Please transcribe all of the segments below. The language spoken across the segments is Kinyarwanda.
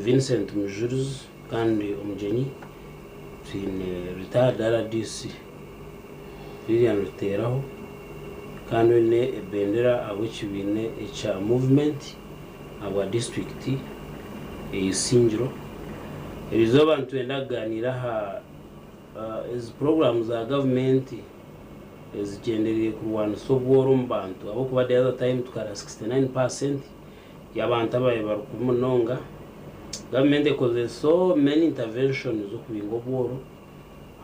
Vincent Mujuruz kandi umugeni twine retired RDC Lilian Ruteraho kandi ne ebendera abo kibine echa movement aba district Singiro erizo abantu endaganira ha is programs za government ezigendereye kurwana soboro mbantu abo kuba the other time tukara 69% y'abantu abaye barukumunonga. Government ikoze so many interventions zo kubingo bworo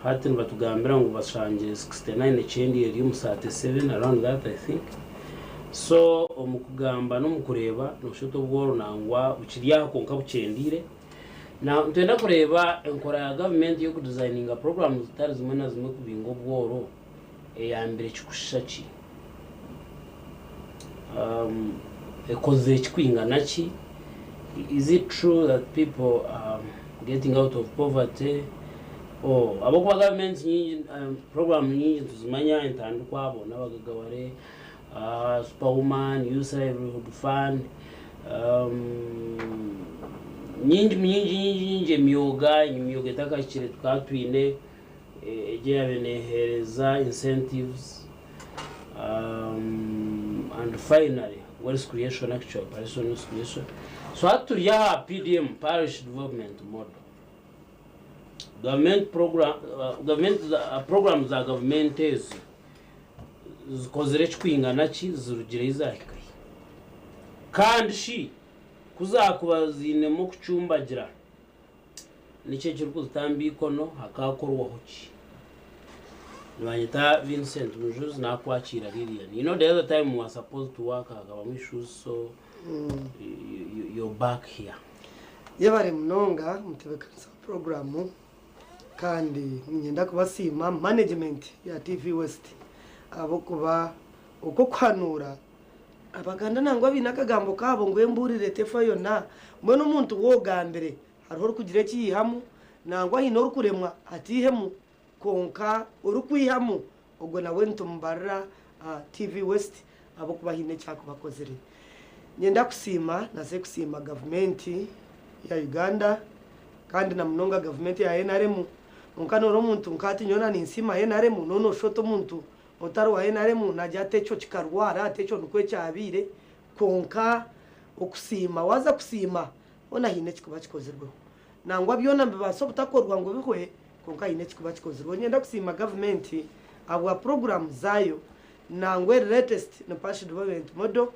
hati batugambira ngo bashanje 69 echendi yari mu 37 around that I think. So omukugamba no mukureba no shoto bworo nangwa ukiriya konka bucendire na ntenda kureba enkora ya government yo kudesigninga programs zitari zimwe na zimwe kubingo bworo ya mbere kikushachi ekoze kikwingana ki. Is it true that people are getting out of poverty? Or about government program nyingi tuzimanya intandu kwabo n'abagagaware Superwoman, Youth Livelihood Fund, nyingi imyuga itakakire twatwine eje abenehereza incentives and finally what is creation actual personal creation. So actually yeah, PDM parish development model government program programs za government zikozere kwingana ki zirugire izahikaye kandi shi kuzakubazine mu kucumbagira nice cyo kuzitambikono hakakorwaho ki Nibanyita Vincent Mujuruz na kwakira Lilian. You know the other time we were supposed to work our issues, so you're back here. Yabare mnonga mtebekanisa programu kandi ngenda kubasima management ya TV West abo kuba uko kwanura abaganda nangwa binakagambo kabo ngo emburire tefa yona mbona umuntu wogambere hariho kugira kiyihamu nangwa hino kuremwa atihemu konka urukwihamu ubwo nawe ntumbarra TV West abo kubahine cyako bakozere nyenda kusima nase kusima government ya Uganda kandi na mnonga government ya NRM unkano ro muntu nkati nyona ni nsima NRM nono shoto muntu otaro wa NRM najya techo kikarwara techo nukwe cyabire konka okusima waza kusima ona hine kikuba kikozerweho nangwa byona mbibaso butakorwa ngo bihwe konka hine kikuba kikozerweho nyenda kusima government abo program zayo nangwe latest no parish development model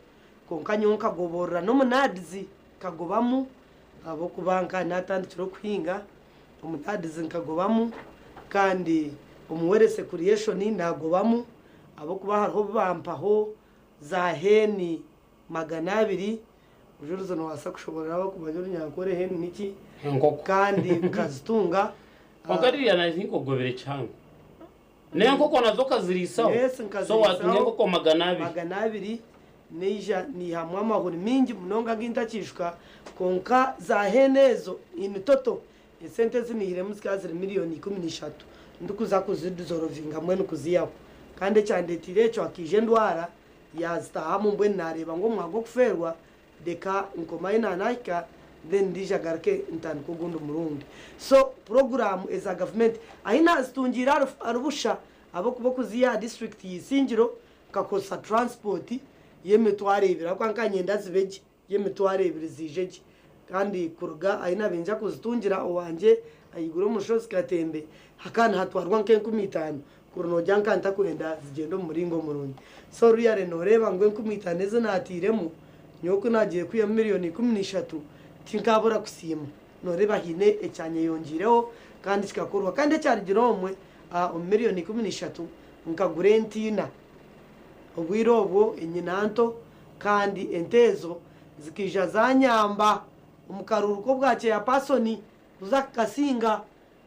konka nyonka goborra no munadizi kagobamu abo kubanka natandikiro kwinga umunadizi nkagobamu kandi umuwerese creation nagobamu abo kuba hariho bampaho za heni 200 ujuruzo no wasa kushobora abo kubajuru nyakore heni niki kandi nkazitunga bakari yana zinko gobere cyane nenko kona zoka zirisaho so watunye ko 200 neja ni hamwe amahuri mingi munonga gintakishwa konka za henezo initoto esente zinihire musikazire miliyoni 13 ndukuza kuziduzorovinga mwene kuziyaho kandi cyande tirecho akije ndwara yazitahamu mbwe nareba ngo mwago kuferwa deka nkomaina naika then ndija garke ntandiko gundo murundi so program as a government aina zitungira arubusha abo kubo kuziya district yisingiro kakosa transport yemetware ibira kwankanye ndazibeje yemetware ibiri zijeje kandi kuruga aina benja kuzitungira owanje ayiguro mushozi katembe hakana hatwarwa nke 15 kuruno janka ntakwenda zigendo muringo murundi so ruyare noreba ngwe 15 neze natiremu nyoko nagiye kuya miliyoni 13 tinkabura kusima noreba hine ecyanye yongireho kandi kikakorwa kandi cyari giromwe miliyoni 13 nkagurentina ubwirobo inyinanto kandi entezo zikija zanyamba umukaruruko bwace ya pasoni uzakasinga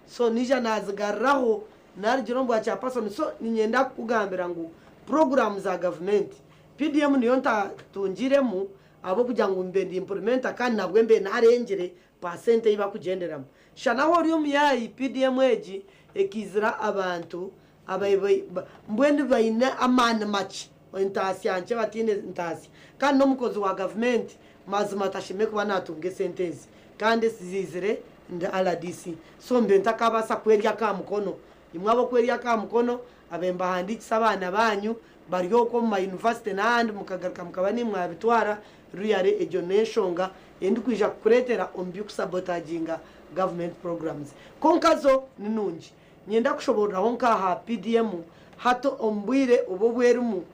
so nija nazigarraho narigiro bwace ya pasoni so ninyenda kugambira ngo program za government PDM niyo ntatungiremu abo kugira ngo mbe implement kandi nabwe mbe narengere percent iba kugenderamo shanaho riyo myayi PDM eji ekizira abantu abaye mbwende bayine amana match intasi yanje batine intasi kandi no mukozi wa government mazima tashime kuba natunge sentence kandi sizizire nda RDC so mbe ntakabasa kwerya ka mukono imwabo kwerya ka mukono abemba handikisa abana banyu bariyo ko mu university n'andi mukagaruka mukaba nimwabitwara ruyare ejo neshonga endi kwija kuretera ombi kusabotaginga government programs konkazo ninungi nyenda kushobora honka ha PDM hato ombwire ububwerumu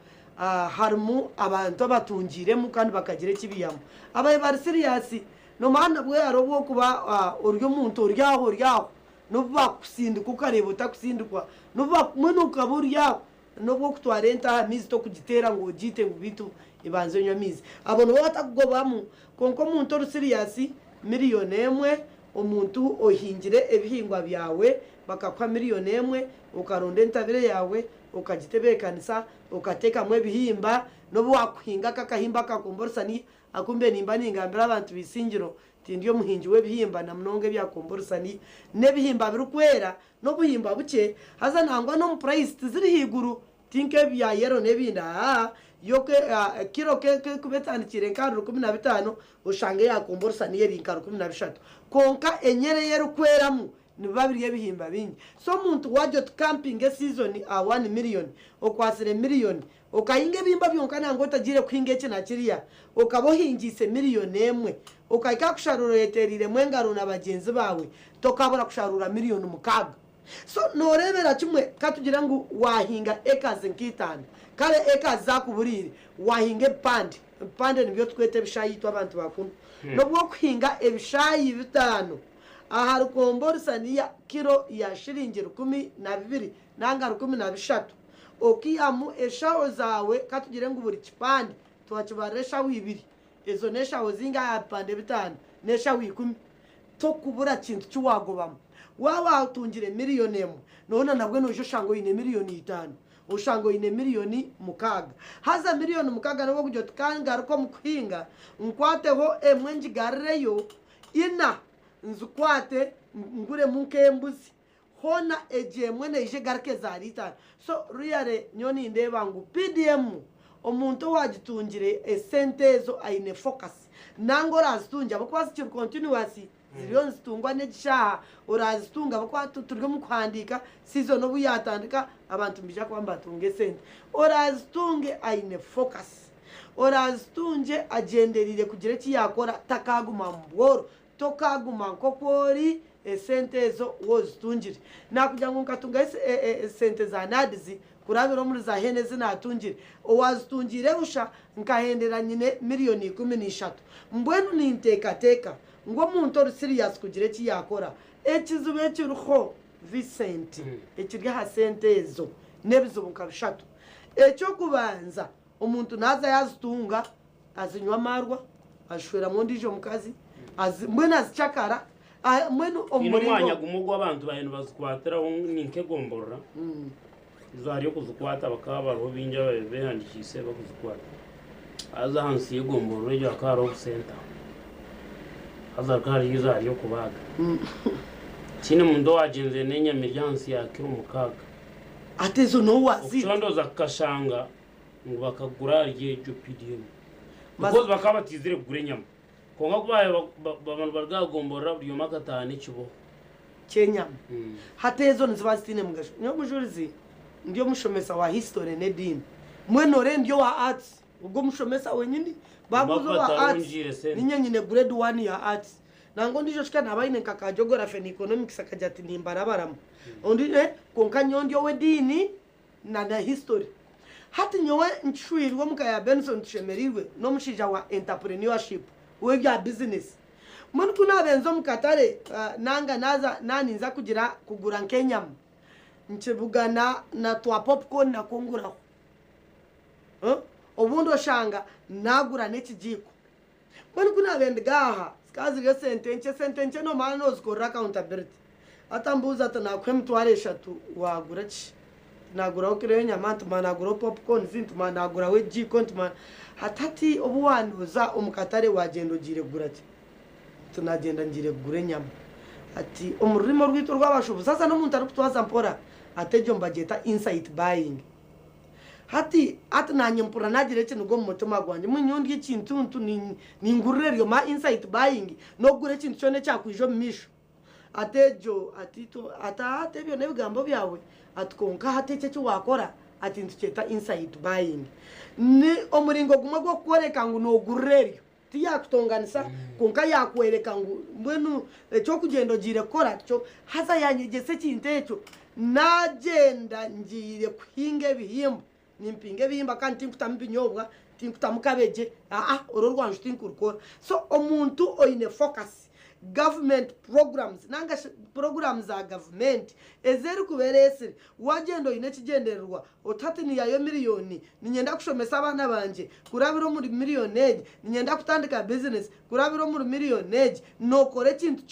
harmu abantu abatungiremu kandi bakagire kibiyamo abaye bari serious no mana bwe arobo kuba uryo muntu uryaho no bakusindika ukareba utakusindikwa no bamunuka buryaho no bwo kutwarenta mizi to kugitera ngo gite ngo bitu ibanze nyo mizi abono batakugobamo konko muntu uri serious miliyoni emwe omuntu ohingire ebihingwa byawe bakakwa miliyoni emwe ukaronda entabire yawe ukagitebekanisa ukateka mwe bihimba no bwakuhinga kakahimba kakomborsani akumbe nimba ningambira abantu bisingiro tindiyo muhinji we bihimba na mnonge byakomborsani ne bihimba birukwera no buhimba buke haza nangwa no price ziri higuru tinke bya yero nebinda yoke kiro ke kubetandikire nkaro 15 ushange yakomborsani yeri nkaro 13 konka enyere yeru kweramu ni babiri yebihimba bingi so muntu wajo camping season 1 million okwasire million okayinge bimba byonkana ngo tagire kwinge cye kiriya okabohingise miliyoni emwe okayika kusharura yeterire mwengaro na bagenzi bawe tokabura kusharura miliyoni mukaga so norebera kimwe katugira ngo wahinga acres nkitana kale acres zakuburire wahinge pande nibyo twete bishayi to abantu bakunu no bwo kuhinga ebishayi bitano ahari komborsaniya kiro ya shiringiro 12 nanga 13 okiyamu eshawo zawe katugire ngo buri kipande twakibaresha wibiri ezo neshawo zinga yapande bitano nesha wikumi to kubura kintu cyuwagobamo waba utungire miliyoni emwe none nabwo nojo shango ine miliyoni 5 ushango ine miliyoni mukaga haza miliyoni mukaga nabo kujyo tukangara ko mukuhinga nkwateho emwe njigareyo ina nzukwate ngure munkembuzi hona ejemwe neje garke zarita so ruyare nyoni ndeba ngo PDM omuntu wagitungire esentezo aine focus nango razitunja bakwasi continuously ziriyo zitungwa n'egishaha urazitunga bakwatu turwe mu kwandika sizo no buyatandika abantu mbija kwamba tunge sente urazitunge aine focus urazitunje agenderire kugire ki yakora takaguma mboro tokaguma nkokori esentezo wozitungire nakujya ngo nkatunga sente za nadizi kurabiro muri za hene zinatungire owazitungire usha nkahendera nyine miliyoni 13 mbwenu nintekateka ngo muntu uri serious kugire ki yakora ekizube cyuruho Vincent ekirya ha sentezo nebizo bukabishatu ecyo kubanza umuntu naza yazitunga azinywa marwa ashwera mu ndijo mukazi mbwena azichakara mwenu omurimo gumugwa abantu bayino bazikwatira ninke gomborora zari yo kuzikwata bakaba baro binja behandikise bakuzikwata aza hansi yegomborora yo akaro center aza kari izari yo kubaga kine mundo wagenze nenya miryansi yakiro mukaga atezo no wazi chondo zakashanga ngo bakagura rye PDM because bakaba tizire kugure nyama konga kubaye abantu baragomborora byo makatane kibo Kenya hatezo nzibazitine mugasho nyo mujurizi ndio mushomesa wa history ne dini mwenore ndio wa arts ubwo mushomesa wenyine babuzo wa arts ninyanyine grade 1 ya arts nango ndijo shika nabaine kaka geography and economics akajati nimbarabaramu ondi konka nyondo we dini na history hati nyowe nchwirwa mukaya Benson Shemerirwe no mushija wa entrepreneurship we bya business muntu kuna benzo mukatare nanga naza nani nza kugira kugura Kenya nchebugana na twa popcorn na kongura obundo shanga nagura nekijiko muntu kuna bendigaha skazi yo sentence no mano zikora accountability atambuza tana mtware eshatu wagura ki nagura okire nyama ntuma nagura popcorn zintuma nagura we jiko ntuma hatati obuwanuza omukatare wagendo gire gura ki tunagenda ngire gure nyama ati omurimo rwito rwabashubu sasa no muntu ari kutwaza mpora atejo mbageta insight buying hati nanye mpura nagire kintu go mu mutima gwanje munyundi ikintu ni ngururero ma insight buying no gure kintu cyone cyakwijo misho atejo atito atate byo nebigambo byawe atkonka hateke cyo wakora ati ntuketa insight buying ni omuringo gumwe go kwereka ngo no gururero tiyakutonganisa konka yakwereka ngo mbwenu cyo kugendo gire kora cyo haza yanyegese kintecho nagenda ngire kuhinge bihimba nimpinge bihimba kandi tinkutampa inyobwa tinkutamukabeje oro rwanje tinkurukora so omuntu oine focus government programs nanga programs za government ezeri kuberese wagendo ine kigendererwa otati ni yayo miliyoni ninyenda kushomesa abana banje kurabiro muri miliyoni ninyenda kutandika business kurabiro muri miliyoni nokore kintu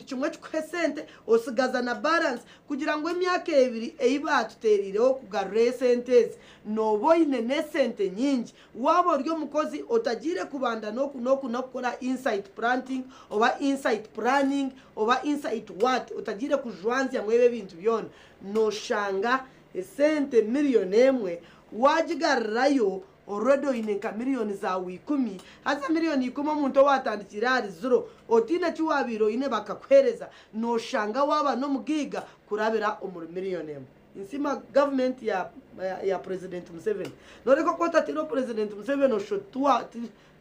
kimwe cy'kwesente osigaza na balance kugira ngo emyaka ebiri eyibatuterireho kugarure sentes no boyine ne sente nyingi wabo ryo mukozi otagire kubanda no gukora insight planting oba insight planning oba insight what utagire kujwanzya mwebe bintu byona no shanga sente miliyoni emwe wajigarrayo already ineka miliyoni za 10 hasa miliyoni 10 umuntu watandikira ari zero otina cyuwabiro ine bakakwereza no shanga waba no mugiga kurabira umuri miliyoni emwe insima government ya President Museveni noreko kota tiro President Museveni oshotwa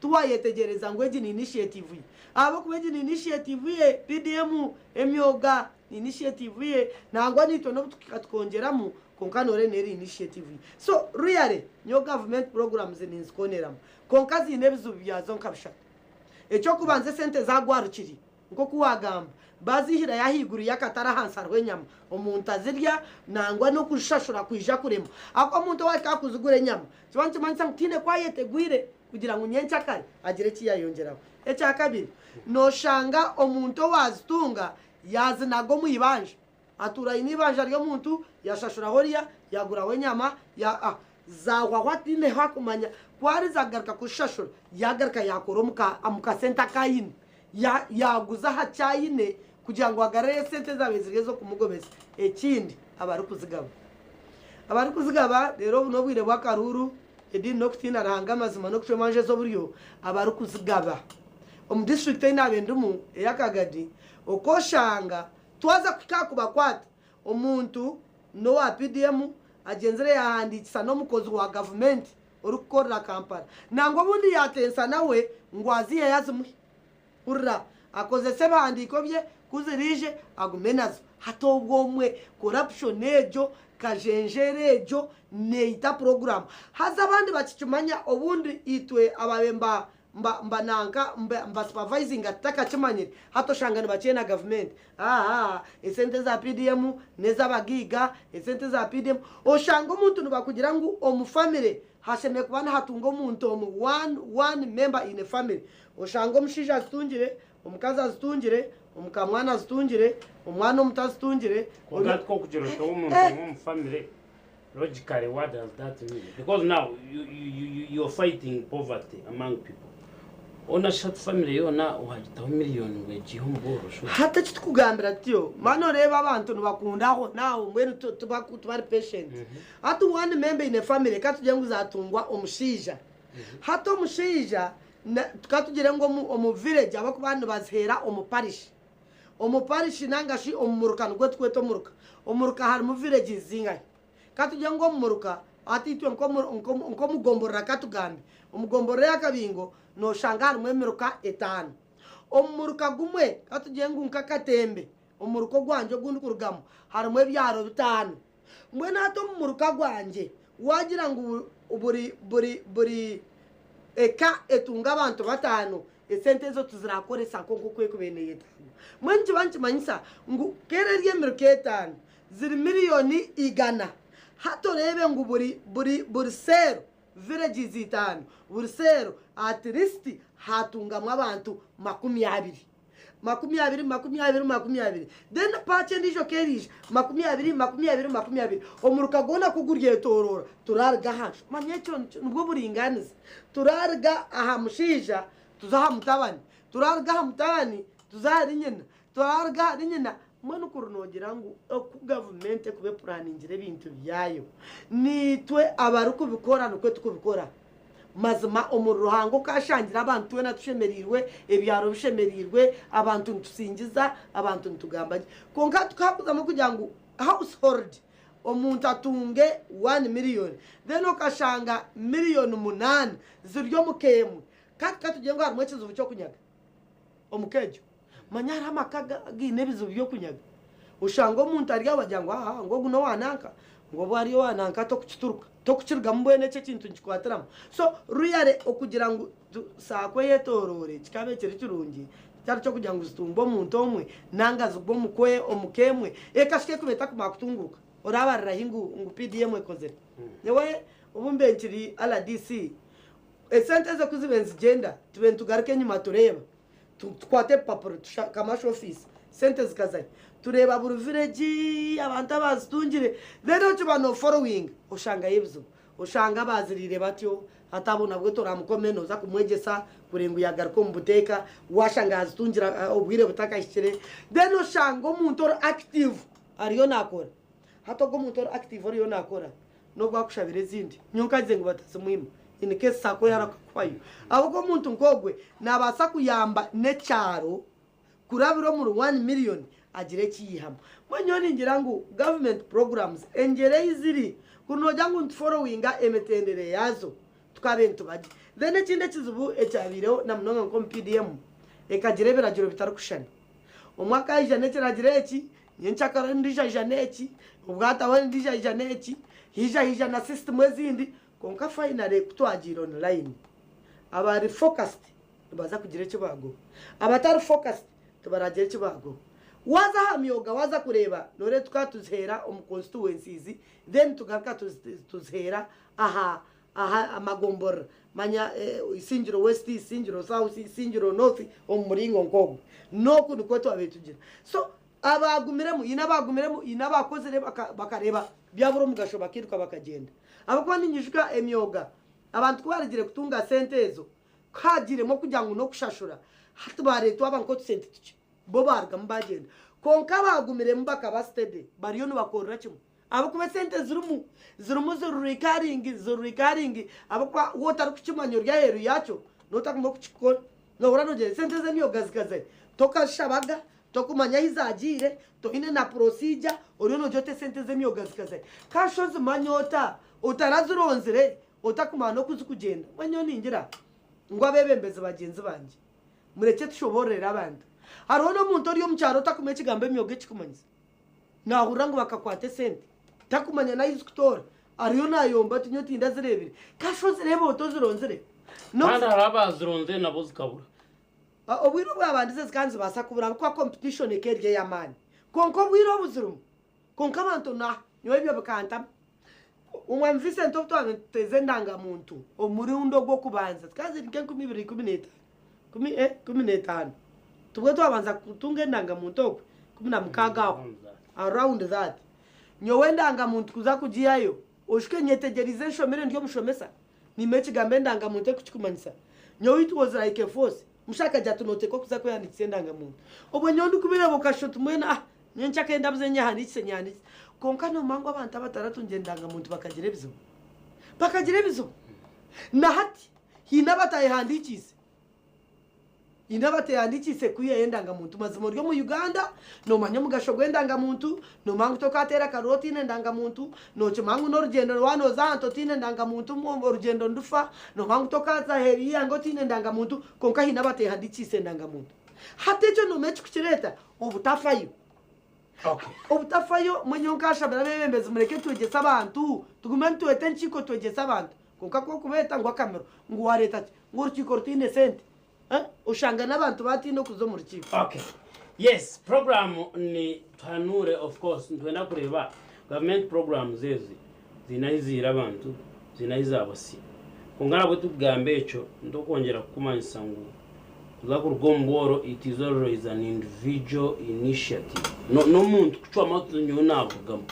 tuwa yetegereza ngo eji initiative abo kubeji initiative ye PDM emyoga initiative ye nangwa nito no tukatkongeramo konkanore neri initiative so really nyo government programs ninskoneramo konkazi nebizu byazo nkabisha echo kubanze sente za gwarukiri ngo kuwagamba bazihira yahiguru yakatara hansarwe nyama omuntu azirya nangwa no kushashura kwija kurema ako umuntu wakakuzugure nyama kibanze manza mtine kwayetegwire kugira ngo nyenchakare agire kiyayongeraho echa kabiri no shanga omuntu wazitunga yazinago muyibanje atura inibanje ryo muntu yashashura horiya yagura we nyama ya zawa watine hakumanya kwari zagaruka kushashura yagaruka yakoromuka amuka senta kayine yaguza hacayine kugira ngo agarere sente zabezire zo kumugobeza ekindi abari kuzigaba rero no bwire bwakaruru edi no kutina ranga mazima no kushomanje zo buryo abari kuzigaba omu district ina bendumu yakagadi okoshanga twaza kukakuba kwata omuntu no wa PDM agenzere yahandikisa no mukozi wa government urukorera Kampala nango bundi yatensa nawe ngwaziye yazimwe urra akoze seba handiko bye kuzirije agumenazo hatobwomwe corruption ejo kajenjerejo neita program haza abandi bakicumanya obundi itwe ababemba mbananga mba supervising ataka chimanyire hato shangana bachena government esente za PDM neza bagiga esente za PDM oshanga umuntu nubakugira ngo omufamily hasheme kubana hatunga umuntu omu one member in a family oshanga omushija zitungire omukaza zitungire omukamwana zitungire omwana omutazitungire ogatko kugero to umuntu mu family logically what does that mean because now you're fighting poverty among people ona short family yona uhagitaho miliyoni ngwegiho mborosho hata kitukugambira tiyo mano reba abantu nubakundaho nawo mwene tubari patient hatu one member in a family katuje ngo zatungwa omushija hato omushija tukatugire ngo omu village abakubantu bazihera omu parish nangashi omumuruka ngwetweto omuruka hari mu village zingahe katuje ngo omuruka atitwe nko mugomborera katugambi omugomborera yakabingo no shanga hari mwemeruka 5 omuruka gumwe katuje ngo nkakatembe omuruko gwanje gundi kurugamo hari mwe byaro 5 mwe nato omuruka gwanje wagira ngo buri eka etunga abantu 5 esente zo tuzirakoresa nkonko kwekubeneye 5 mwenje banchi manyisa ngo kererye miruka 5 ziri miliyoni 100 hato rebe ngo buri sero villages 5 buri sero at least hatungamwa abantu 20 then pache ndijo kerije 20 omuruka gona kugurye torora turarga hasho manyecho nubwo buringaniza turarga aha mushija tuzaha mutabani turarga aha mutabani tuzahari nyina turarga nyina mwana kurunogera ngo ku government kube planingire ibintu byayo nitwe abaruko bikora nuko tukubikora mazima umuruhango kashangira abantu we natushemerirwe ebyaro bishemerirwe abantu ntusingiza abantu ntugambaje konka tukabuza mu kugira ngo household omuntu atunge 1 million then okashanga million 8 ziryo mukemu kati tugengo harimo kizubu cyo kunyaga omukejo manyara amakaga ginebizo byo kunyaga ushango umuntu ari abajyango ngo guno wananka ngo bari wananka to kucituruka to kucirga mbwene cyo kintu nkikwataramo so ruyare okugira ngo sakwe yetorore kikabe kiri kirungi cyari cyo kugira ngo zitumbo umuntu omwe nangaza ubwo mukwe omukemwe ekashike kubeta kumakutunguka orabarira hingu PDM ekozere newe ubumbe nkiri LDC esente zo kuzibenza genda tugaruke nyuma tureba tukwate papuro kamasho office sente zikazaye tureba buri village abantu abazitungire rero tubano following ushanga yibzo ushanga bazirire batyo hatabona bwo toramukomeno za kumwegesa kurengu yagaruko mbuteka washanga azitungira obwire butakashire then ushanga umuntu active ariyo nakora hatogo umuntu active ariyo nakora no gwakushabire izindi nyonkaze ngo batazimwima in case sako yarakwayo ahubwo umuntu nkogwe nabasa kuyamba necaro kurabiro mu 1 million agire kiyihama manyoni ngira ngo government programs engere iziri kunoja ngo followinga emetendere yazo tukabentu baje then ekinde kizubu ekyabireo na mnonga nko PDM ekagire biragiro bitarukushana umwaka ijane kiragire eki nyenchakara ndija ijane eki ubwata wa ndija ijane eki hija na system ezindi konka finally kutwagira online abari focused baza kugira cyo bago abatari focused tubaragira cyo bago waza hamyoga waza kureba nore tukatuzhera constituencies then tugaruka tuzhera aha amagombor manya Isinjiro West Isinjiro South Isinjiro North omuringo nkogo no kuduko twabetujira so abagumiremo inabakozere bakareba byaburo mugasho bakiruka bakagenda abakwani nyishika emyoga abantu kwarigire kutunga sentezo kagiremo kujya ngo no kushashura hatubare twabanko sente tuki bo barga mbagenda konka bagumire mbaka bastede bariyo no bakorera kimwe abakube sente zirumu recurring abakwa wota rukimanyo rya heru yacho notakumba kuchikora no uranoje sente ze niyo gazikaze toka shabaga tokumanya hizagire to ine na procedure uriyo no jote sente ze niyo gazikaze kashoze manyota utarazironzire utakumana no kuzikugenda manyoni ngira ngo abebembeze bagenzi banje mureke tushoborera abantu hariho no muntu uri mu cyaro takumenya kigambe myoge kikumanyiza nahura ngo bakakwate sente takumanya na iskutora ariyo nayomba tunyoti ndazirebire kashoze rebo utozironzire no kandi arabazironze nabo zikabura obwiro bwabandize zikanzi basakubura kwa competition ekerye yamani konko bwiro buzirumu konka abantu na nyowe byo bakanta umwe mvise ntofto teze ndanga muntu omuri undo gwo kubanza kazi rike 2015 tubwe twabanza kutunge ndanga muntu okwe 16 around that nyowe ndanga muntu kuza kujiyayo oshike nyetegerize shomere ndiyo mushomesa ni mechi gambe ndanga muntu kuchikumanyisa nyowe it was like a force mushaka jatunote ko kuza kwanditse ndanga muntu obwe nyondo kubira bokashot mwena nyenchaka ndabuze nyahanditse nyanditse konka no mango abantu abataratu ngendanga muntu bakagira bizo na hati hina batayihandikise kuye endanga muntu mazimo ryo mu Uganda no manya mugashogwe ndanga muntu no mangu tokatera karoti ndanga muntu no chimangu no rugendo rwano zanto tine ndanga muntu mu rugendo ndufa no mangu tokaza heri yango tine ndanga muntu konka hina batayihandikise ndanga muntu hatecho no mechi kuchireta obutafayo okay obutafayo mwenyongasha barabembeze mureke twegesa abantu tugume tuwete nchiko twegesa abantu konka ko kubeta ngo kamera ngo wareta ngo rukiko rutine sente ushanga n'abantu batino kuzo mu rukiko okay yes program ni Twanure of course ntwena kureba government programs zezi zinayizira abantu zinayizabasi kongara bwo tugambe echo ndokongera kumanyisa ngo zakurugomboro it is always an individual initiative no muntu kuchwa matu nyonavugamo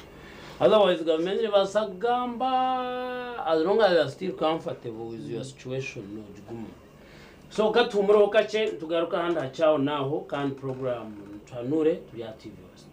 otherwise government basagamba as long as you are still comfortable with your situation no jigumu so katumuro kache tugaruka handa chao naho kan program Twanure tubya TV West.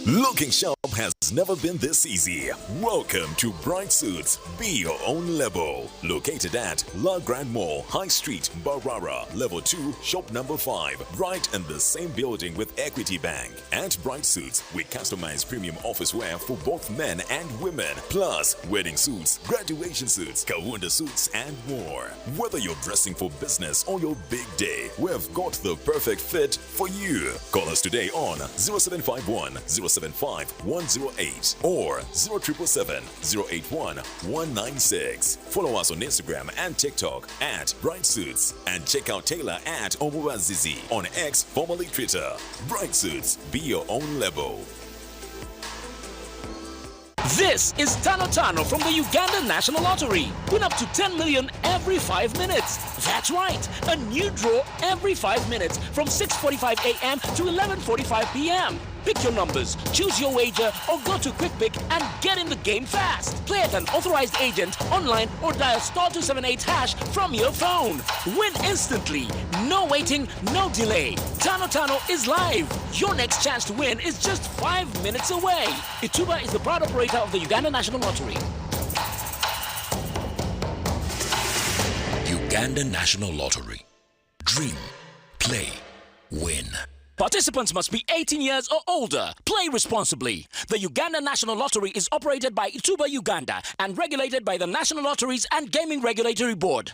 Looking sharp has never been this easy. Welcome to Bright Suits. Be your own label. Located at La Grand Mall, High Street, Barara, Level 2, Shop number 5. Right in the same building with Equity Bank. At Bright Suits, we customize premium office wear for both men and women. Plus, wedding suits, graduation suits, Kawunda suits, and more. Whether you're dressing for business or your big day, we've got the perfect fit for you. Call us today on 0751 075 108 or 0777 081 196. Follow us on Instagram and TikTok at Bright Suits and check out Taylor at Omuwazizi on X, formerly Twitter. Bright Suits, be your own label. This is Tano Tano from the Uganda National Lottery. Win up to 10 million every 5 minutes. That's right, a new draw every 5 minutes from 6:45 a.m. to 11:45 p.m. Pick your numbers, choose your wager, or go to Quick Pick and get in the game fast. Play at an authorized agent, online, or dial *278# from your phone. Win instantly. No waiting, no delay. Tano Tano is live. Your next chance to win is just 5 minutes away. Ituba is the proud operator of the Uganda National Lottery. Uganda National Lottery. Dream, play, win. Participants must be 18 years or older. Play responsibly. The Uganda National Lottery is operated by Ituba Uganda and regulated by the National Lotteries and Gaming Regulatory Board.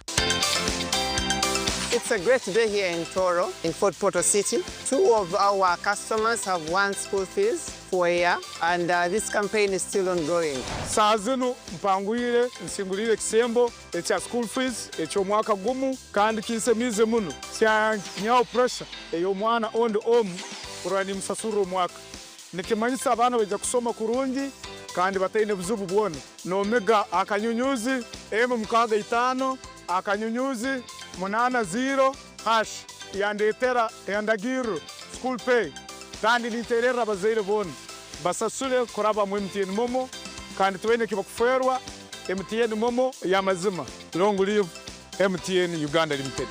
It's a great day here in Toro, in Fort Portal City. 2 of our customers have won school fees for a year, and this campaign is still ongoing. Sazino mpangwire nsingulire kisembo ekya school fees eky'omwaka gumu kandi kinsemize muno kya nyawo pressure ey'omwana ondi omu kurani musasuro omwaka nikimanyisa abaana bajja kusoma kurungi kandi bataine buzibu bwona nomega akanyunyuzi M65 akanyunyuzi 80# yandetera yandagiro school pay kandi niterera abazaire bona basasule kuraba mu MTN momo kandi twene kibakuferwa MTN momo yamazima. Long live MTN Uganda Limited.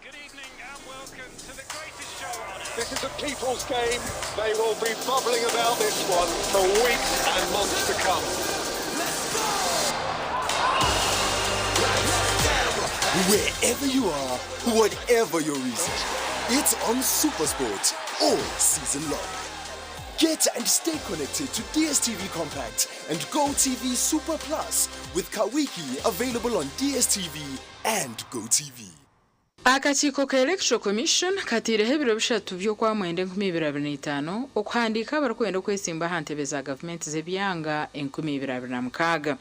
Good evening and welcome to the greatest show on earth. This is a people's game. They will be bubbling about this one for weeks and months to come. Wherever you are, whatever your reason, it's on SuperSport all season long. Get and stay connected to DSTV Compact and GoTV Super Plus with Kawiki available on DSTV and GoTV. Akakiiko ka Electoral Commission katireho ebiro bishatu by'okwa mwende 2025 okuhandika abarikwenda okwesimba ha ntebe za gavumenti z'ebyanga 2026.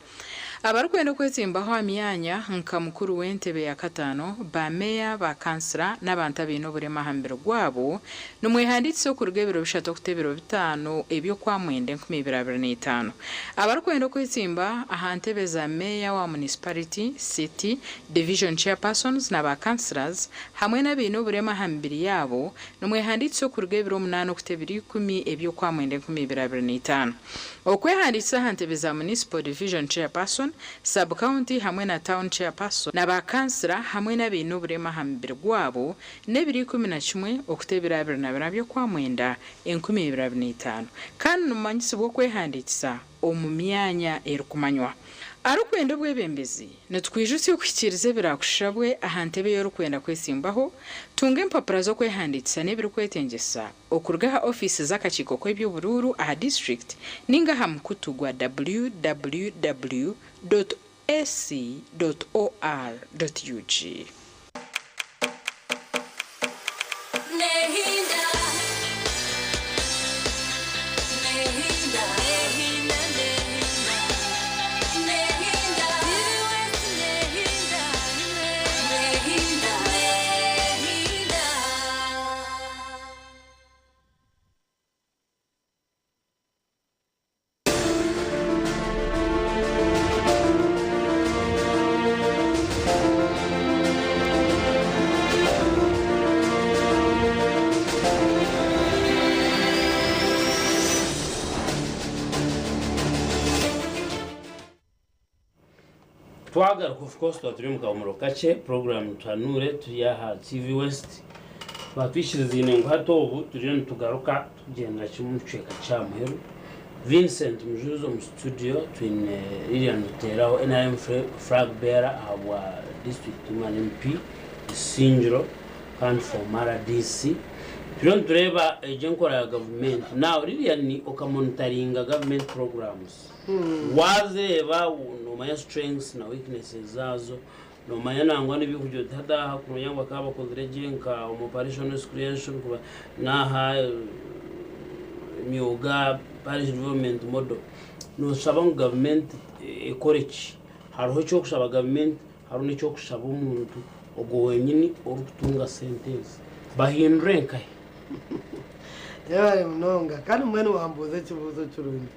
Abarikwenda okwesimbaho amyanya nka mukuru w'entebe ya katano ba meya ba kansila n'abantu abine oburema hambere gwabo n'omwehanditsi okuruga ebiro bishatu okutebero bitano eby'okwa mwende 2025. Abarikwenda okwesimba aha ntebe za meya wa municipality, city, division chairpersons n'aba councillors hamwe n'abine oburema hambere yabo n'omwehanditsi okuruga ebiro 8 okutebero 10 eby'okwa mwende 2025. Okwehanditsa aha ntebe za municipal division chairperson, sub-county hamwe na town chairperson n'aba councillor hamwe n'abine oburema hambere gwabo n'ebiri 11 okutebera 22 by'okwa mwenda 2025 kandi n'omanyisibwa okwehandikisa omu myanya erikumanywa. Arukwenda bwebembezi netwijutse okuhikiriza ebirakushabwe aha ntebe y'orukwenda kwesimbaho tunga empapura z'okwehandikisa n'ebiri kwetengesa okuruga ha ofisi z'akakiiko k'ebyobururu aha district ninga ha mukutu gwa www.ac.or.ug. twagaruka of course turi mu kamuro kace program twanure turi ya TV West batwishiriza inengo hato ubu turi tugaruka tugenda cyumuceka cyamuheru Vincent Mujuzo mu studio twin Lilian Teraho NRM flag bearer our district man MP Sinjiro and for Mara DC tureba ejenkora ya government now Lilian okamonitoringa government programs wazeba no my strengths na weaknesses zazo no mayanangwa n'ibikujyo tada kumenya bakaba konzrejenka operation creation kuba naha myuga parish development model no sabang government ekoreki hariho cyo kushaba government hariho n'icyo kushaba umuntu ogo wenyini orutunga sentence bahindure nkaye yawe mnonga kandi mwene wambuze kibuzo cy'urundi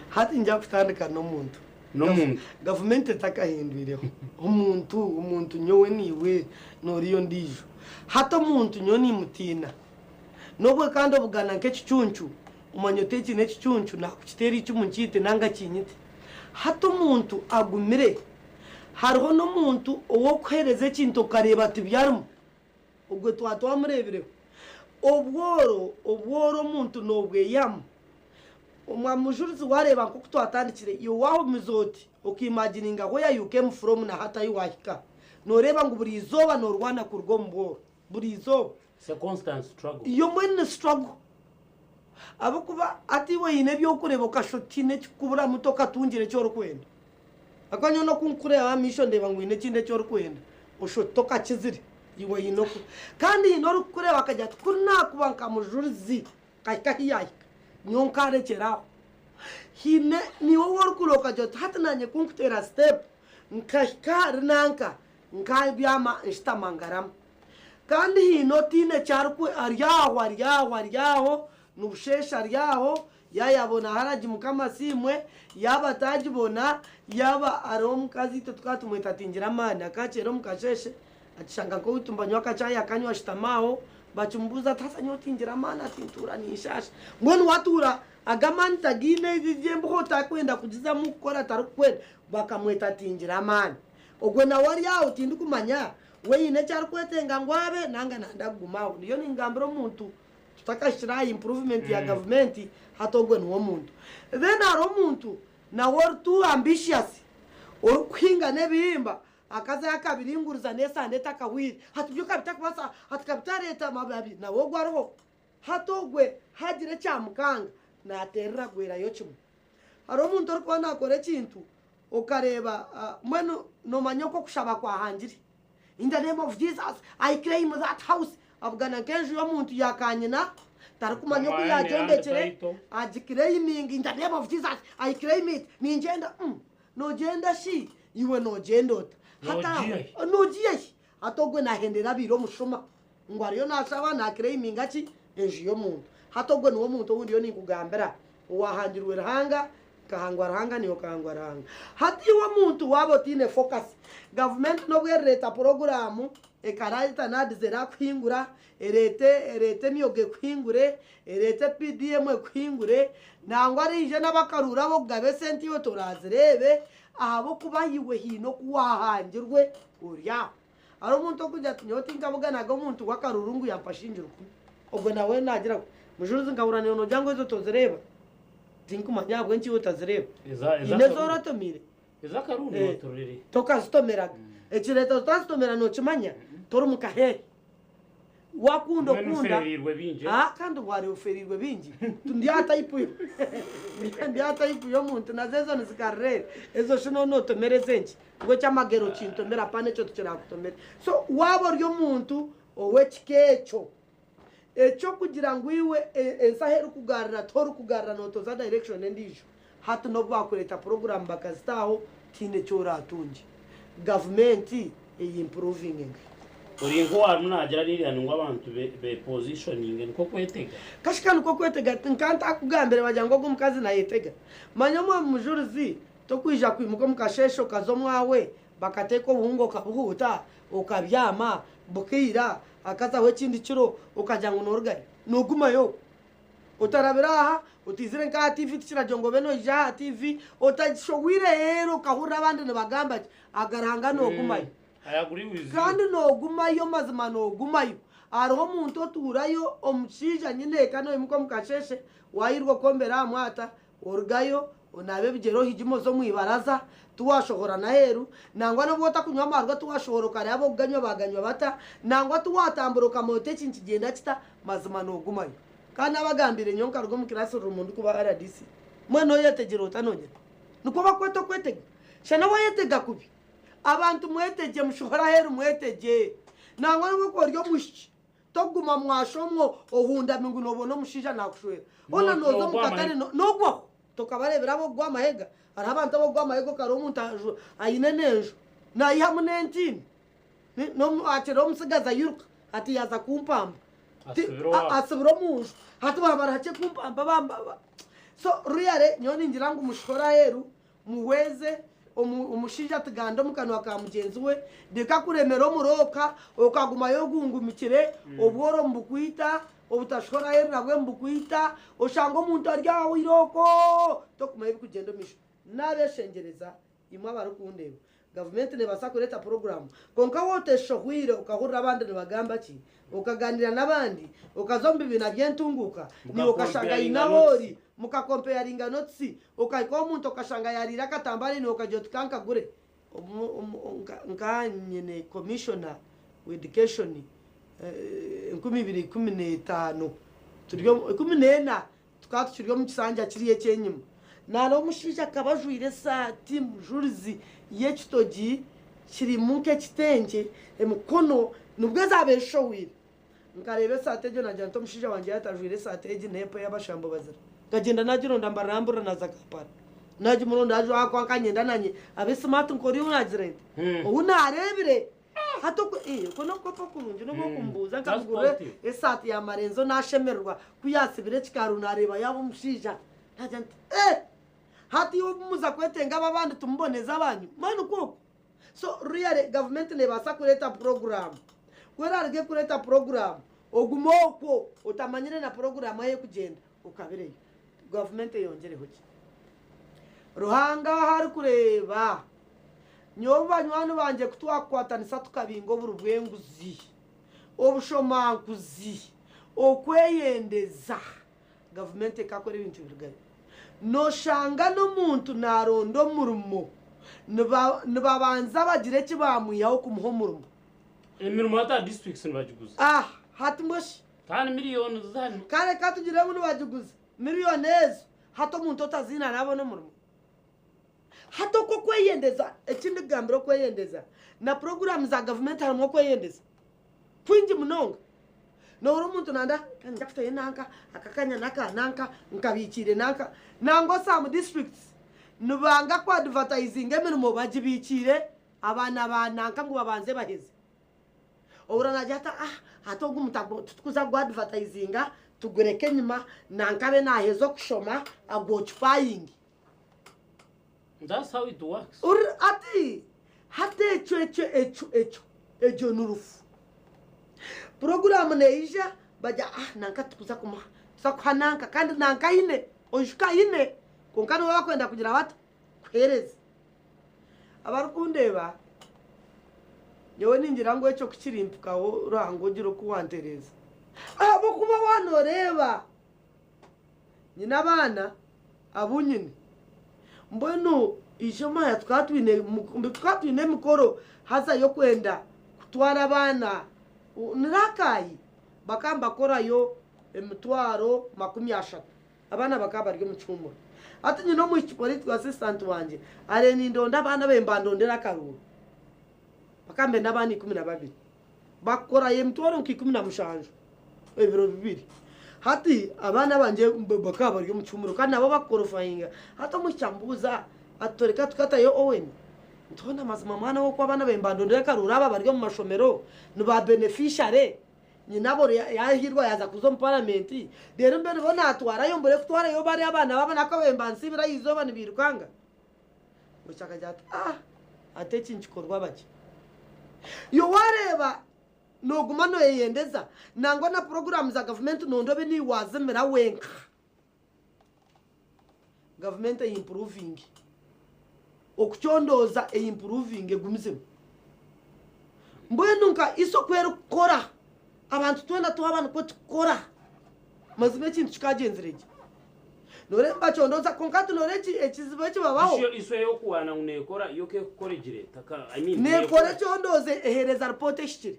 hati njya kutandika no muntu government takahindwireho umuntu nyowe niwe noriyo ndijo hato muntu nyoni mutina nobwe kandi obugana nk'ekicuncu umanyoteki n'ekicuncu nakukitera icy'umunkite nanga kinyite hato muntu agumire hariho no muntu owo kwereze kintu kareba tibyarimo ubwo twatwamurebereho obworo muntu nobwe yam umwamujurizi wareba ko twatandikire iyo waho mizoti ukimagininga where you came from na hata yuwahika noreba ngo buri izoba norwana kurwo mboro buri izoba c'est constant struggle iyo mwene struggle abo kuba ati we ine byo kureba kashotine kubura muto katungire cyo rukwenda akanyo no kunkureba misho ndeba ngo ine kinde cyo rukwenda ushotoka kizire iwe inoko kandi ino kureba akajya kurna kubanka mujurizi kakahiyahika nyonkare kera hine ni wowe kuloka jot hatananye kunkutera step nkashikar nanka nkabyama ishtamangaram kandi hino tine cyarukwe aryaho nubushesha aryaho yayabona haraji mukama simwe yaba tajibona yaba arom kazito tukatumweta tingira mana akachero mukasheshe atishanga ko utumbanywa kachaya akanywa shitamaho bachumbuza tasa nyotingira mana tintura ni ishasha mbona watura agamanta gine zimbo takwenda kujiza mukora tarukwenda bakamweta tingira mana ogwe na wari yawo tindu kumanya we ine cyari kwetenga ngwabe nanga nandagumaho niyo ningambiro muntu tutakashira improvement ya government hatogwe no muntu then aro muntu na wor too ambitious or kwinga nebihimba akaza yakabiringuriza nesande takawiri hatubyuka bitakubasa hatukabitareta mababi na wogo ariho hatogwe hagire cyamukanga naterera gwera yo kimwe aro muntu ariko nakore kintu ukareba mweno no manyoko kushaba kwa hangiri in the name of Jesus I claim that house abgana kenju yo muntu yakanyina tarakumanyoko yagendekere ajikreining in the name of Jesus I claim it ni ngenda no genda shi iwe no gendota hata no giye hatogwe nahendera biro mushuma ngo ariyo nasaba na claiming aci enju yo muntu hatogwe no muntu wundi yo nikugambera wahangirwe rahanga kahangwa rahanga niyo kahangwa rahanga hati wa muntu wabo tine focus government no bwereta program ekarayita nadizera kwingura erete miyoge kwingure erete PDM kwingure nangwa rije nabakarura bo gabe senti yo torazirebe ahabo kubahiwe hino kuwahangirwe urya aro muntu kujya nyoti ngabugana go muntu wakarurungu yapashinjira ubwo nawe nagira mujuruzi ngabura no jango izo tozireba tinkumanya bwo nchi utazireba inezora tomire karuno toriri toka stomera echireto tastomera no chimanya torumuka he wakundo kunda kandi wari uferirwe bingi tundiata ipu yo muntu nazezo nzikarere ezo shino no tomere zenchi ngo chamagero chintomera pane cyo tuchira kutomera so wabo ryo muntu owechikecho echo kugira ngo iwe ensaheru kugarira toru kugarira no toza direction ndijo hatu no bakureta program bakazitaho tine cyora atunje government improving uri ngo arunagera ririya ngo abantu be positioning nko kwetega kashikana ko kwetega nkanta akugambere bajyango gumukazi na yetega manyamo mujurizi to kwija kwimuko mukashesho kazomwawe bakateko buhungo kabuhuta ukabyama bukira akaza we kindi kiro ukajyango norugari nuguma yo utarabiraha utizire nka TV tikirajongo beno ja TV utashowire hero kahura abandi nibagamba agaranga no gumayo kandi no gumayo mazima no gumayo ariho muntu oturayo omushija nyine kano imuko mukasheshe wayirwo kombera mwata orgayo onabe bigero hijimo zo mwibaraza tuwashobora na heru nangwa no bota kunywa amarwa tuwashobora kare abo ganywa baganywa bata nangwa tuwatamburuka mote kinkigenda kita mazima no gumayo kandi abagambire nyonka rwo mu kirasi rumundu kuba RDC mweno yetegera utanonye nuko bakweto kwetega shana wayetega kubi abantu mweteje mushobora heru mweteje nangwa no ko ryo mushi toguma mwashomwo ohunda mingu nobono mushija nakushwera ona nozo mukatane nogwa tokabarebera abo gwa mahega ari abantu abo gwa mahego karo umuntu ayine nejo na yamu 19 no atero musigaza yuruka ati yaza kumpamba asubiro mujo hatu babara hache kumpamba bamba so ruyare nyoni ngirango umushora heru muweze umushinja tuganda mukano akamugenzi we deka kuremera muroka okaguma yo gungumikire obworo mbukwita obutashora heru nabwe mbukwita oshango umuntu arya wiroko tokumaye kugenda misho nabeshengereza imwe abarukundeba government ne basakureta program konka wote shohwire ukahurira abandi nibagamba ki ukaganira nabandi ukazomba ibintu agyentunguka ni ukashanga inahori mukakomparinga notsi ukayiko umuntu ukashanga yarira katambari ni ukajotukanka gure nkanyene commissioner with education 2015 turyo 14 tukaturiyo mu kisanja kiriye cyenyuma naro mushija kabajwire sati mujurizi yekitogi kiri munke kitenge emukono nubwo zabeshowire nkarebe sate jo najanto mushija wanje yatajwire sate egi nepo yabashambo bazira kagenda najiro ndambarambura nazakapara naji muronda ajo akwankanyenda nanye abe smart nkori unazirende unarebire hato kono kopo kurunje no kumbuza nkagure esati ya marenzo nashemerwa kuyasibire kikaru nareba yabo mushija najanta hati umuza kwetenga abandi tumboneza abanyu manu koko so really government ne basa kureta program kwera arige kureta program ogumoko utamanyire na program aye kugenda ukabire government yongere hoki ruhanga hari kureba nyoba nywanu banje kutwakwatanisa tukabingo burubwenguzi obushomankuzi okweyendeza government kakore ibintu birugari no shanga n'umuntu narondo murumo nibabanza bagire kibamuyaho kumuhomurumo imirimo ata districts nibagiguza hatimoshi kandi miliyoni zani kare katugire mu bagiguza miliyoni ezo hato umuntu otazina nabo no murumo hato ko kweyendeza ekindi gambiro kweyendeza na program za government harimo kweyendeza kwinji munonga no umuntu nanda kanja kufite nanka akakanya nanka nkabikire nanka nango some districts nubanga kwa advertising emirimo bagibikire abana bananka ngo babanze baheze orana jata hato gumutabo tukuza gwa advertising tugureke nyuma nankabe nahezo kushoma agochfying. That's how it works. Ati hate echo nurufu program neija baja nanka tukuza kuma sakhananka kandi nanka ine ojuka ine konkano wakwenda kugira wata kwereza abarukundeba yewe ningira ngo echo kukirimpukaho rango giro kuwantereza abo kuba wanoreba nyina bana abunyine mbonu ishoma ya twatwine mukoro haza yo kwenda kutwara abana nirakayi bakamba kora yo emutwaro 30 abana bakaba ryo mucumbo ati nyino mu political assistant wanje are ni ndonda abana bembandondera karuru bakambe nabani 12 bakora ye mutwaro 15 ebiro bibiri hati abana banje bakaba ryo mucumuro kandi abo bakorofayinga hato mucyambuza atoreka tukata yo Owen ntona mazima mwana wo kwa abana bembandondera karuru aba baryo mu mashomero nuba beneficiary nyinabo yahirwa yaza kuzo mu parliament rero mbere bona atwara yo mbere kutwara yo bari abana babana ko bembansi birayizoba nibirukanga mucyaka jata ateki nchikorwa baki yo wareba noguma no yendeza nangwa na program za government nondobe ni wazemera wenka government improving okuchondoza improving gumizemo mbwenunka iso kwera kora abantu twenda twabana ko tukora mazime kintu kikagenzerege nore mbachondoza konkati norechi ekizibo kibabaho iso yo kuwana unekora yoke korejire taka nekora chondoze ehereza report eshikiri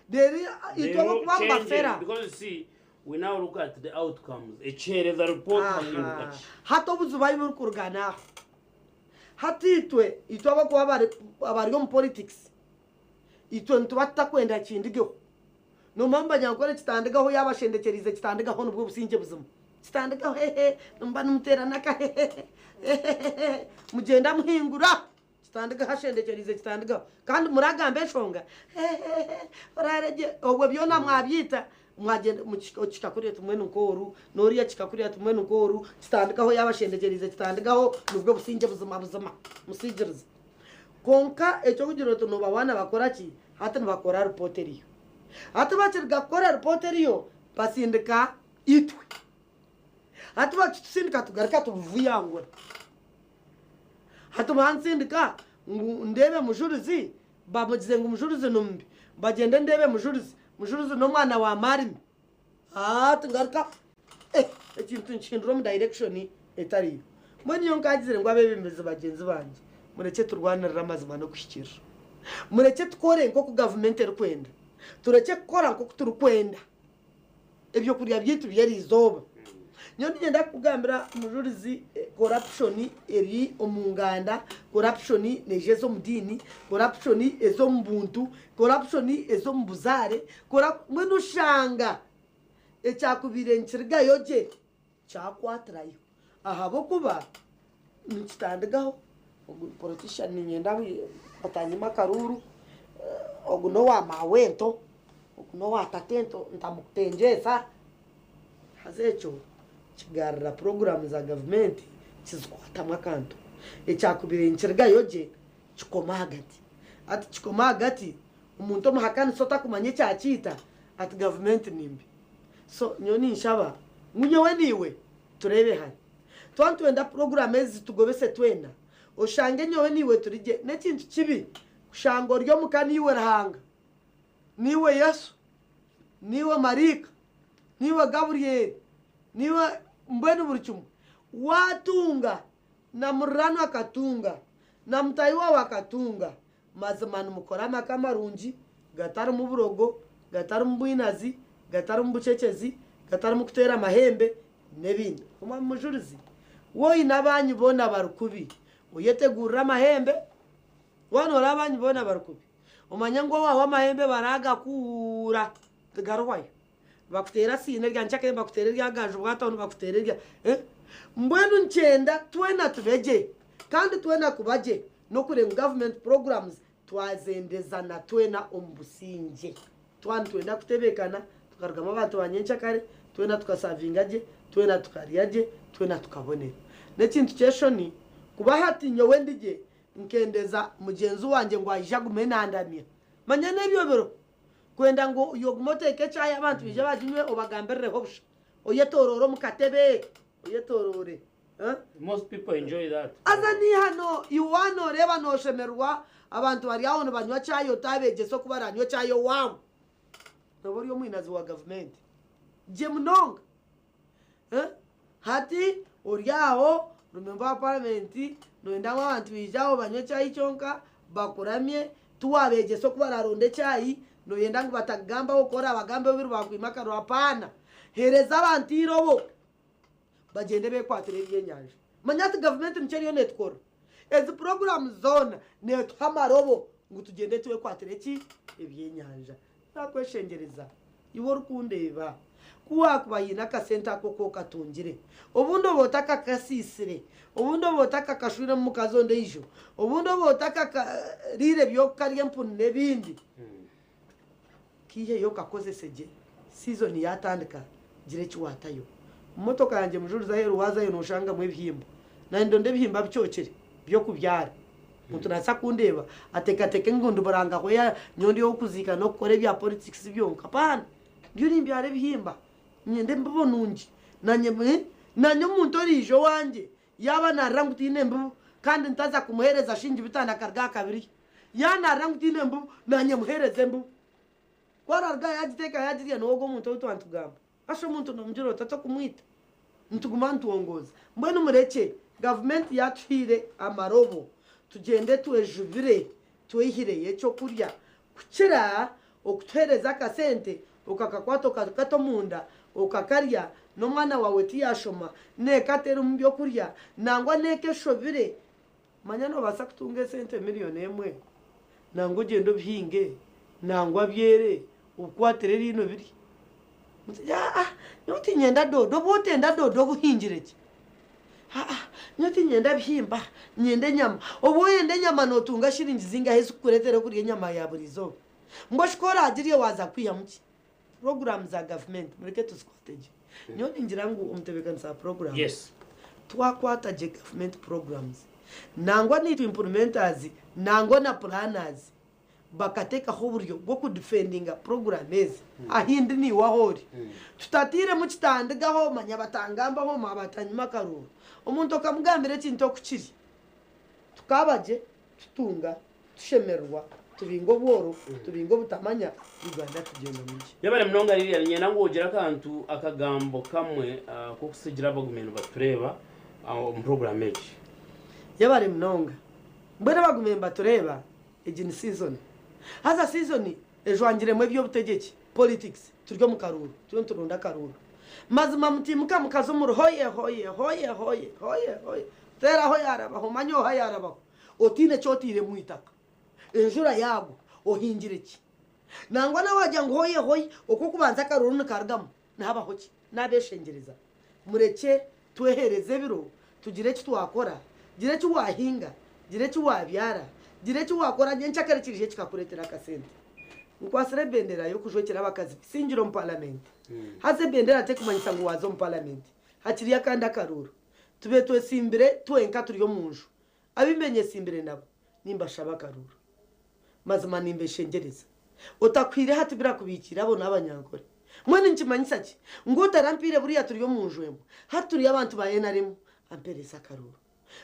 deri itobo kubamba fera because see we now look at the outcomes echereza report hangiruka hato buzubayi buri kurugana hatitwe itobo kuba abari mu politics itwe ntubata kwenda kindigeho no mamba nyakore kitandigaho yabashendekerize kitandigaho nubwo businge buzima kitandigaho mba numterana ka mugenda muhingura kitandiga hashendekerize kitandigaho kandi muragambe shonga barareje obwo byona mwabyita mwagenda mukikakuriye tumwe nukoru noriya kikakuriye tumwe nukoru kitandigaho yabashendekerize kitandigaho nubwo businge buzima musigirize konka echo kugiro to no babana bakora ki hata bakora reporteriyo hata bachirga kora reporteriyo basindika itwe hata bachitsindika tugarika tuvuyangura hata bansindika ndebe mujurizi bamugize ngo mujurizi numbi bagende ndebe mujurizi no mwana wa marimi tugarika ekintu nshindro mu direction etari mboni yonkagizire ngo abebemeze bagenzi banje mureke turwanira amazima no kushikira mureke tukore nko ku government rukwenda tureke gukora nko turukwenda ibyo kuriya byitu byari izoba nyo ngenda kugambira umujurizi corruption eri omunganda corruption neje zo mudini corruption ezo mbuntu corruption ezo mbuzare mwe nushanga ecyakubire nkirga yoje cyakwatrayo ahabo kuba nkitandigaho politician nyenda batanyima karuru oguno wa mawento oguno wa tatento ntamukutengeza hazecho kigarra program za government kizikwata makanto ecyakubire nkirga yoje kikoma hagati umuntu omuhakani sota kumanye cyakita at government nimbi so nyoni nshaba munyewe niwe turebe hani twantwenda program ezi tugobese twenda oshange nyowe niwe turije nekintu kibi kushango ryo mukani iwe rahanga niwe Yesu niwe Marika niwe Gabriel niwe mbwenu buruchumu watunga na murano akatunga na mtaiwa wakatunga mazimana mukorama kamarunji gatari mu burogo gatari mu bwinazi gatari mu bucecezi gatari mu kutera mahembe nebindi kuma mujurizi woyi nabanyi bona barukubi uyetegurira amahembe wano rabanyi bona barukubi umanya ngo waho amahembe baraga kura tugarwayo bakutera sine rya nchake bakutera rya ganje bwatano bakutera rya mbwenu nchenda twena tubeje kandi twena kubaje no kurenga government programs twazendeza na twena ombusinje twenda kutebekana tukarugama abantu banyencha kare twena tukasavingaje twena tukariyaje twena tukabonera nekintu cyeshoni kuba hati nyowe ndige nkendeza mugenzi wanje ngo ayija gumenandamya manya nebyo bero kwenda ngo yogumoteke cyaya abantu bije bajinywe obagamberere hobusha oyetororo mukatebe oyetorore most people enjoy that azani hano iwano reba no shemerwa abantu bari aho banywa cyayo tabeje so kuba ranywa cyayo wawo nobori yo mwinazi wa government je munonga hati oriaho rumemba parliament noenda abantu bijaho banywa cyayi cyonka bakuramye tuwabeje so kuba raronde cyayi no yenda ngo batagamba ukora abagambe biru bakwimaka rwapana hereza abantu irobo bagende be kwatire y'enyanja manyati government nceri yo netkora ezi program zone netwamarobo ngo tugende tuwe kwatire ki ebyenyanja nakweshengereza iwo rukundeba kuwa kubayina ka center koko katungire ubundo botaka kasisire ubundo botaka kashwira mu kazonde ijo ubundo botaka rire byo kariye mpune nebindi kihe yo kakoze seje season yatandika gire kiwatayo motoka yanje mujuruza hero waza yo noshanga mu bihimba na ndonde bihimba byokere byo kubyara muntu nasa kundeba ateka ngundu baranga ko ya nyondi yo kuzika no kore bya politics byonka pana byuri mbyare bihimba nyende mbonunji nanye muntu rijo wanje yaba naranguti nembu kandi ntaza kumuhereza shinji bitana karga kabiri yana ranguti nembu nanye muhereze mbu kwararga yagiteka yagiye nogo muntu utwantugamba asho muntu nomjiro tato kumwita ntugumantu wongoza mbona umureke government yatwire amarobo tugende tuejubire twihireye cyo kurya kukira okuthereza akasente ukakakwato kato munda ukakarya n'umwana wawe tiyashoma nekatera mu byo kurya nangwa neke shobire manya no basa kutunga sente miliyoni 1 nangwa ugendo bhinge nangwa byere ukwatere rino biri nyoti nyenda dodo botenda dodo buhingireke nyoti nyenda bihimba nyende nyama obo yende nyama notunga shiringi zingahe zukuretera kuri nyama ya burizo ngo shikora agiriye waza kwiyamuki programs za government mureke tusikwateje nyoni ngirangu umtebekanisa program yes twakwataje government programs nangwa ni implementers nangwa na planners bakateka ho buryo bwo kudefendinga program ezi ahindi ni wahori tutatire mu kitandigaho manya batangamba ho mabatanyuma karuru umuntu akamugambira kinto kukiri tukabaje tutunga tushemerwa tubingo bworo tubingo butamanya Uganda tugenda muki yabare mnonga riri nyena ngo ugira kantu akagambo kamwe ko kusigira abagumeno batureba mu program egi yabare mnonga mbere bagumemba tureba egi ni season haza season ejwangiremo byo butegeki politics turyo mu karuru turunda karuru mazima mutimuka mukazo mu hoye tera hoye araba ho manyo hoye araba otine chotire mu itaka enjura yago ohingireki nangwa na wajya ngo hoye uko kubanza karuru n'kargamo naba hoki nabeshengereza mureke twehereze biro tugire ki twakora gire ki wahinga gire ki wabyara gire ki wakora nyencha karekirije kikakuretera akasente nkwasire bendera yo kujwekera abakazi singiro mu parliament haze bendera te kumanyisa ngo wazo mu parliament hakiriya kandi akaruru tube twesimbire twenka turiyo munju abimenye simbire nabo nimba shaba karuru mazima nimbe shengereza utakwire hati bira kubikira abo n'abanyankore mwene nkimanyisa ki ngo tarampire buriya turiyo munjwemo haturiye abantu bayenaremo ampereza karuru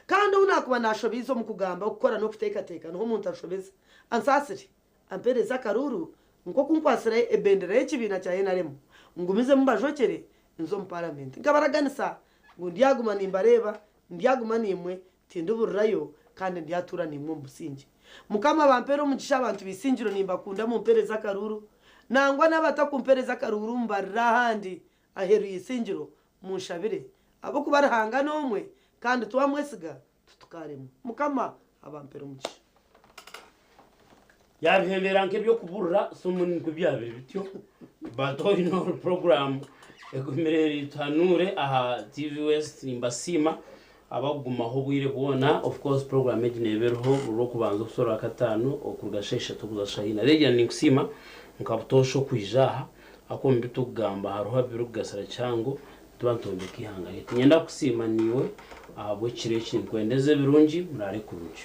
kandi unakuba nashobizo mu kugamba gukora no kuteka no umuntu ashobeza ansasiri ampereza karuru ngo kunkwasira ebendera y'ikibina cya yenaremo ngumize mu bajokere inzo mu parliament ngabaraganisa ngo ndiyaguma nimbareba ndiyaguma nimwe tinduburirayo kandi ndiyatura nimwe musingi mukama bampero mugisha abantu bisingiro nimbakunda mu mpereza karuru nangwa n'abatakumpereza karuru mbarira handi aheruye isingiro munshabire abo kubarahanga nomwe kandi tuwa mwesiga tutukaremo mukama abampero mugisha yabihembera nke byo kuburura sumuntu kubyabire bityo batori no program egumereri tanure aha TV West imbasima abaguma ho bwire bona of course program egineberho ro kubanza kusora katano okurugashesha tukuzashahina rege ni kusima nkabutosho kwijaha akombe tugamba haruha biro kugasara cyango tubantombe kihanga nyenda kusima niwe ahabwe kireki kwendeze birungi murare kurunji